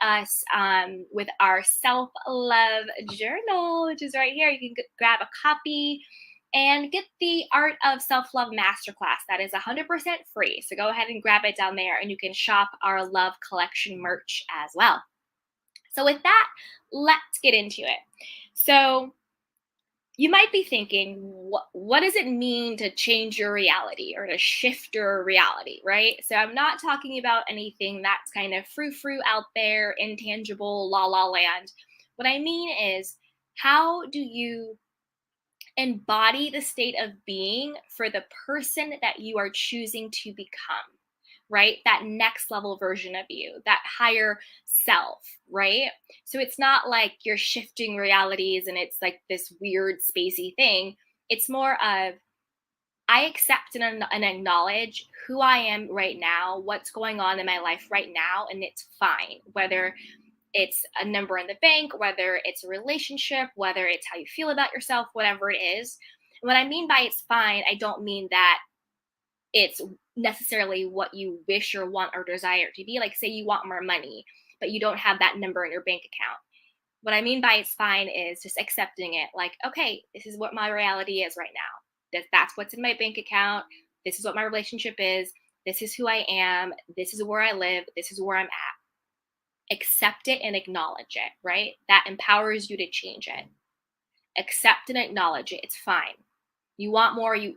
us with our self-love journal, which is right here. You can grab a copy and get the Art of Self-Love Masterclass. That is 100% free. So go ahead and grab it down there, and you can shop our Love Collection merch as well. So with that, let's get into it. So you might be thinking, what does it mean to change your reality or to shift your reality, right? So I'm not talking about anything that's kind of frou-frou out there, intangible, la la land. What I mean is, how do you embody the state of being for the person that you are choosing to become, right? That next level version of you, that higher self, right? So it's not like you're shifting realities and it's like this weird spacey thing. It's more of, I accept and acknowledge who I am right now, what's going on in my life right now, and it's fine. Whether it's a number in the bank, whether it's a relationship, whether it's how you feel about yourself, whatever it is. And what I mean by it's fine, I don't mean that it's necessarily what you wish or want or desire to be. Like, say you want more money, but you don't have that number in your bank account. What I mean by it's fine is just accepting it. Like, okay, this is what my reality is right now. That's what's in my bank account. This is what my relationship is. This is who I am. This is where I live. This is where I'm at. Accept it and acknowledge it, right? That empowers you to change it. Accept and acknowledge it. It's fine. You want more, you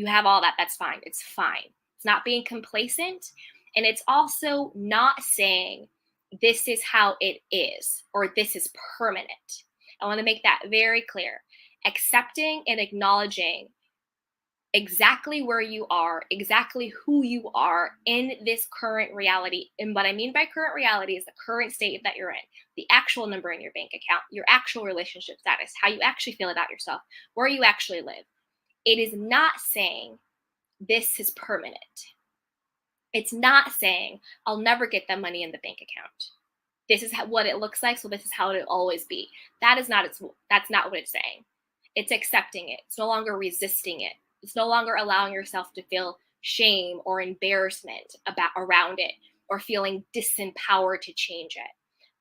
have all that. That's fine. It's fine. It's not being complacent, and it's also not saying this is how it is or this is permanent. I want to make that very clear. Accepting and acknowledging exactly where you are, exactly who you are in this current reality. And what I mean by current reality is the current state that you're in, the actual number in your bank account, your actual relationship status, how you actually feel about yourself, where you actually live. It is not saying this is permanent. It's not saying I'll never get that money in the bank account. This is what it looks like, so this is how it'll always be. That's not what it's saying. It's accepting it. It's no longer resisting it. It's no longer allowing yourself to feel shame or embarrassment around it, or feeling disempowered to change it.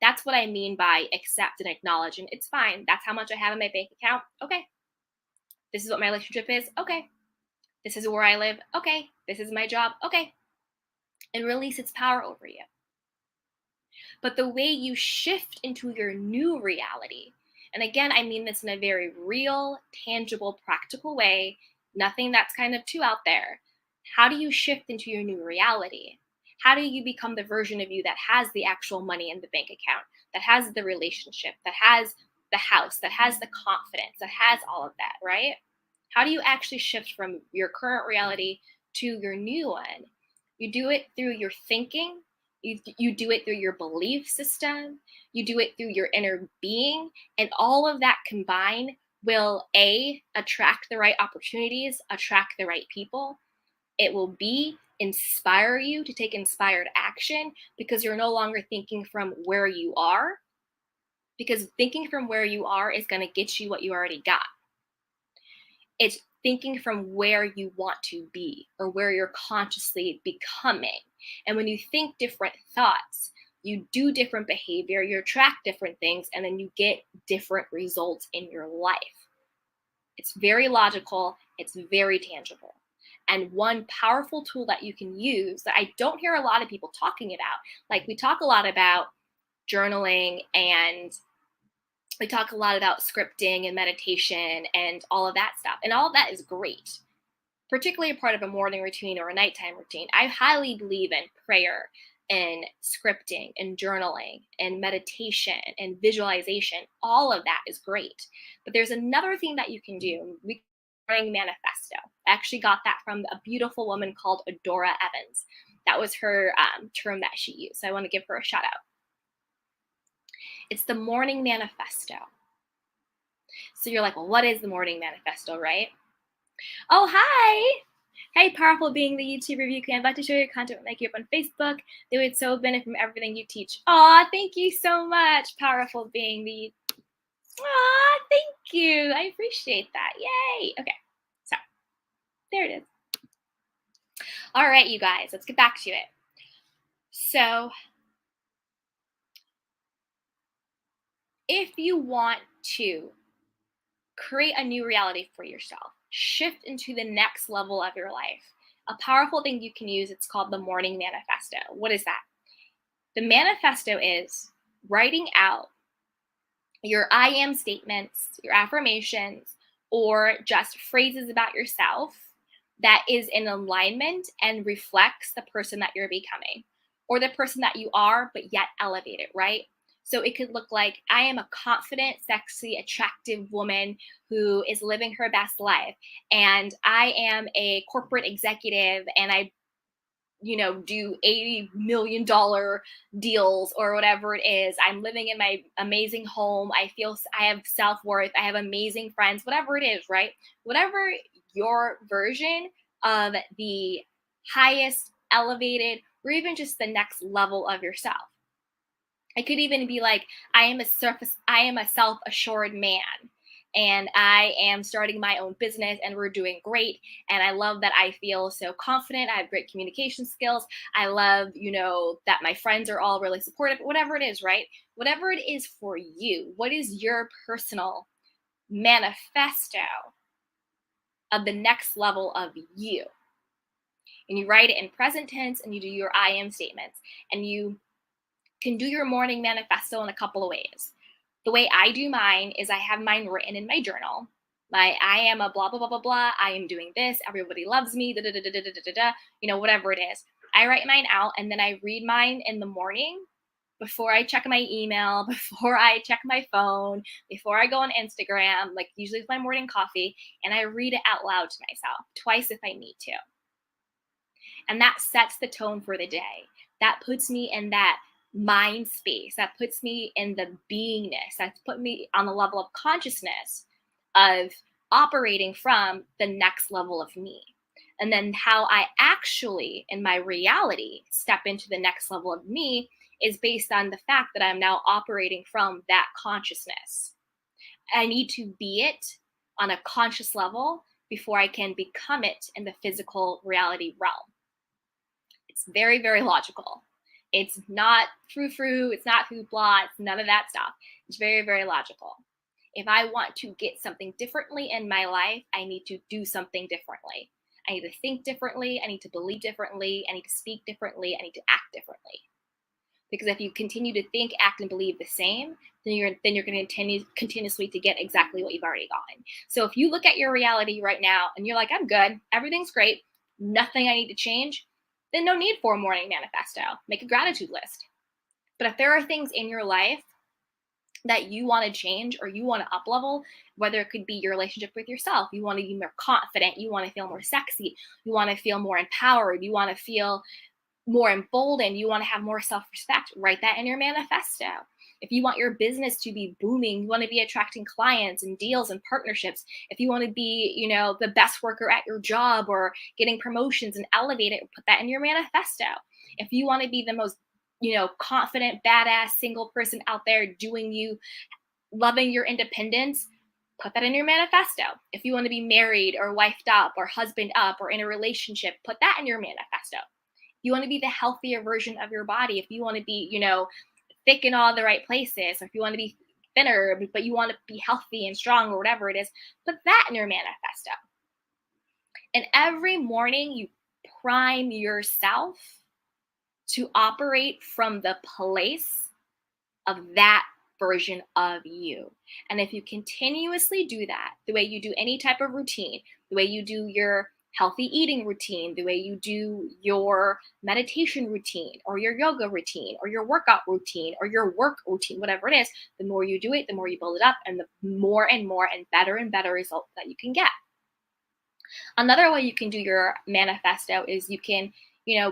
That's what I mean by accept and acknowledge. And it's fine. That's how much I have in my bank account. Okay. This is what my relationship is. Okay. This is where I live. Okay. This is my job. Okay. And release its power over you. But the way you shift into your new reality, and again, I mean this in a very real, tangible, practical way, nothing that's kind of too out there. How do you shift into your new reality? How do you become the version of you that has the actual money in the bank account, that has the relationship, that has the house, that has the confidence, that has all of that, right? How do you actually shift from your current reality to your new one? You do it through your thinking. You do it through your belief system. You do it through your inner being. And all of that combined will A, attract the right opportunities, attract the right people. It will B, inspire you to take inspired action, because you're no longer thinking from where you are. Because thinking from where you are is going to get you what you already got. It's thinking from where you want to be, or where you're consciously becoming. And when you think different thoughts, you do different behavior, you attract different things, and then you get different results in your life. It's very logical, it's very tangible. And one powerful tool that you can use that I don't hear a lot of people talking about, like we talk a lot about journaling, and we talk a lot about scripting and meditation and all of that stuff. And all of that is great, particularly a part of a morning routine or a nighttime routine. I highly believe in prayer and scripting and journaling and meditation and visualization. All of that is great. But there's another thing that you can do. Morning Manifesto. I actually got that from a beautiful woman called Adora Evans. That was her term that she used. So I want to give her a shout out. It's the Morning Manifesto. So you're like, well, what is the Morning Manifesto, right? Oh, hi! Hey, Powerful Being, the YouTube review. I'm about to show you content like you up on Facebook. They would so benefit from everything you teach. Aw, thank you so much, Powerful Being. Aw, thank you. I appreciate that. Yay. Okay, so there it is. All right, you guys, let's get back to it. So if you want to create a new reality for yourself, shift into the next level of your life, a powerful thing you can use, it's called the Morning Manifesto. What is that? The manifesto is writing out your I am statements, your affirmations, or just phrases about yourself that is in alignment and reflects the person that you're becoming or the person that you are, but yet elevated, right? So it could look like I am a confident, sexy, attractive woman who is living her best life. And I am a corporate executive and I do $80 million deals or whatever it is. I'm living in my amazing home. I feel I have self worth. I have amazing friends, whatever it is, right? Whatever your version of the highest, elevated, or even just the next level of yourself. It could even be like, I am a self-assured man and I am starting my own business and we're doing great. And I love that I feel so confident. I have great communication skills. I love, that my friends are all really supportive, whatever it is, right? Whatever it is for you, what is your personal manifesto of the next level of you? And you write it in present tense and you do your I am statements and you can do your morning manifesto in a couple of ways. The way I do mine is I have mine written in my journal. I am a blah, blah, blah, blah, blah. I am doing this. Everybody loves me, da, da, da, da, da, da, da, da, whatever it is. I write mine out and then I read mine in the morning before I check my email, before I check my phone, before I go on Instagram, like usually with my morning coffee, and I read it out loud to myself twice if I need to. And that sets the tone for the day. That puts me in that mind space. That puts me in the beingness. That's put me on the level of consciousness of operating from the next level of me. And then how I actually, in my reality, step into the next level of me is based on the fact that I'm now operating from that consciousness. I need to be it on a conscious level before I can become it in the physical reality realm. It's very, very logical. It's not frou-frou, it's not hoopla, it's none of that stuff. It's very, very logical. If I want to get something differently in my life, I need to do something differently. I need to think differently, I need to believe differently, I need to speak differently, I need to act differently. Because if you continue to think, act, and believe the same, then you're going to continuously to get exactly what you've already gotten. So if you look at your reality right now and you're like, I'm good, everything's great, nothing I need to change, then no need for a morning manifesto. Make a gratitude list. But if there are things in your life that you want to change or you want to up level, whether it could be your relationship with yourself, you want to be more confident, you want to feel more sexy, you want to feel more empowered, you want to feel more emboldened, you want to have more self-respect, write that in your manifesto. If you want your business to be booming, you want to be attracting clients and deals and partnerships, if you want to be, the best worker at your job or getting promotions and elevated, put that in your manifesto. If you want to be the most, confident, badass single person out there doing you, loving your independence, put that in your manifesto. If you want to be married or wifed up or husband up or in a relationship, put that in your manifesto. You want to be the healthier version of your body. If you want to be, thick in all the right places, or if you want to be thinner, but you want to be healthy and strong or whatever it is, put that in your manifesto. And every morning you prime yourself to operate from the place of that version of you. And if you continuously do that, the way you do any type of routine, the way you do your healthy eating routine, the way you do your meditation routine or your yoga routine or your workout routine or your work routine, whatever it is, the more you do it, the more you build it up and the more and better results that you can get. Another way you can do your manifesto is you can,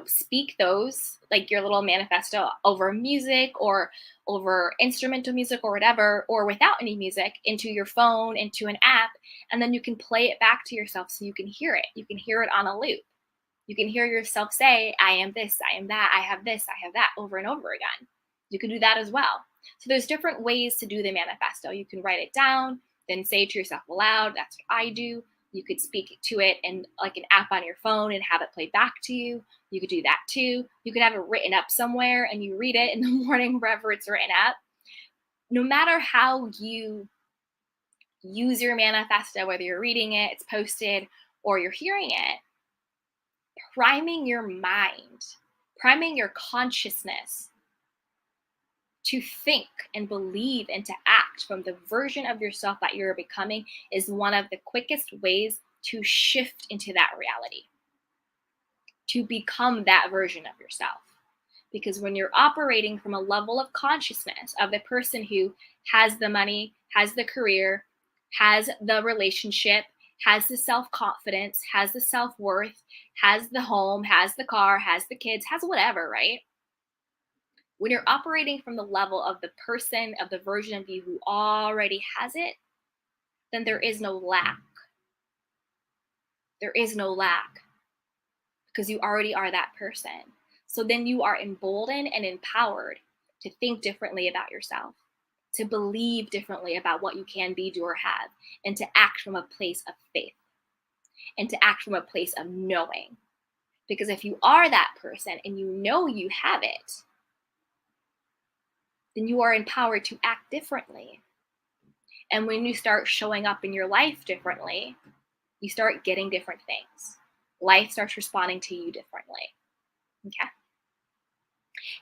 speak those, like your little manifesto, over music or over instrumental music or whatever, or without any music, into your phone, into an app, and then you can play it back to yourself so you can hear it. You can hear it on a loop. You can hear yourself say, I am this, I am that, I have this, I have that, over and over again. You can do that as well. So there's different ways to do the manifesto. You can write it down, then say it to yourself aloud. That's what I do. You could speak to it in like an app on your phone and have it play back to you. You could do that too. You could have it written up somewhere and you read it in the morning wherever it's written up. no matter how you use your manifesto, whether you're reading it, it's posted, or you're hearing it, priming your mind, priming your consciousness to think and believe and to act from the version of yourself that you're becoming is one of the quickest ways to shift into that reality, to become that version of yourself. Because when you're operating from a level of consciousness of the person who has the money, has the career, has the relationship, has the self-confidence, has the self-worth, has the home, has the car, has the kids, has whatever, right? When you're operating from the level of the person, of the version of you who already has it, then there is no lack. There is no lack because you already are that person. So then you are emboldened and empowered to think differently about yourself, to believe differently about what you can be, do, or have, and to act from a place of faith and to act from a place of knowing. Because if you are that person and you know you have it, then you are empowered to act differently. And when you start showing up in your life differently, you start getting different things. Life starts responding to you differently. Okay.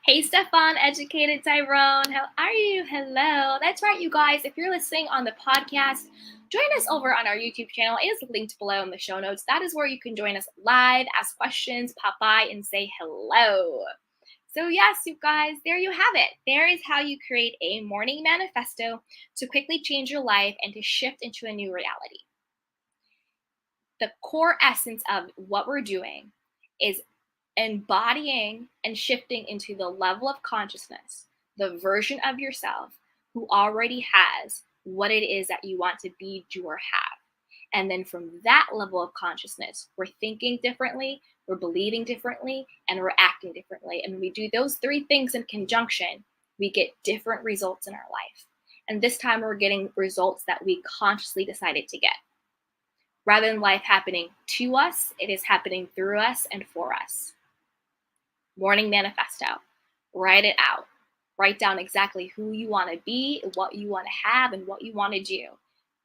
Hey, Stefan, Educated Tyrone. How are you? Hello. That's right, you guys. If you're listening on the podcast, join us over on our YouTube channel. It is linked below in the show notes. That is where you can join us live, ask questions, pop by, and say hello. So yes, you guys, there you have it. There is how you create a morning manifesto to quickly change your life and to shift into a new reality. The core essence of what we're doing is embodying and shifting into the level of consciousness, the version of yourself who already has what it is that you want to be, do, or have. And then from that level of consciousness, we're thinking differently, we're believing differently, and we're acting differently. And when we do those three things in conjunction, we get different results in our life. And this time we're getting results that we consciously decided to get. Rather than life happening to us, it is happening through us and for us. Morning Manifesto. Write it out. Write down exactly who you want to be, what you want to have, and what you want to do.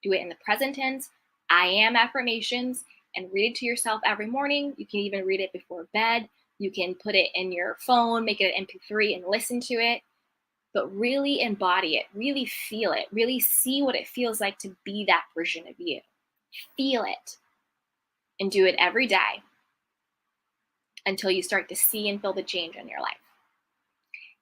Do it in the present tense, I am affirmations, and read it to yourself every morning. You can even read it before bed. You can put it in your phone, make it an MP3 and listen to it. But really embody it, really feel it, really see what it feels like to be that version of you. Feel it and do it every day until you start to see and feel the change in your life.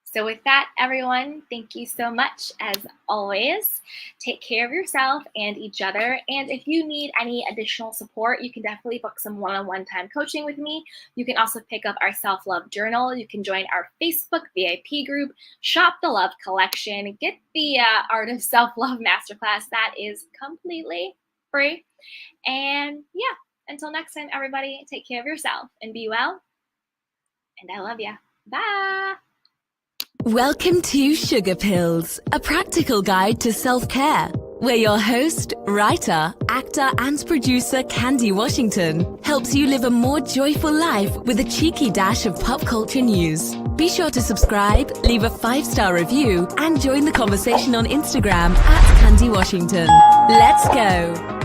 So with that, everyone, thank you so much. As always, take care of yourself and each other. And if you need any additional support, you can definitely book some one-on-one time coaching with me. You can also pick up our self-love journal. You can join our Facebook VIP group, shop the Love Collection, get the Art of Self-Love Masterclass. That is completely free. And yeah, until next time, everybody, take care of yourself and be well. And I love you. Bye. Welcome to Sugar Pills, a practical guide to self-care, where your host, writer, actor, and producer Candy Washington helps you live a more joyful life with a cheeky dash of pop culture news. Be sure to subscribe, leave a 5-star review, and join the conversation on Instagram @Candy Washington. Let's go.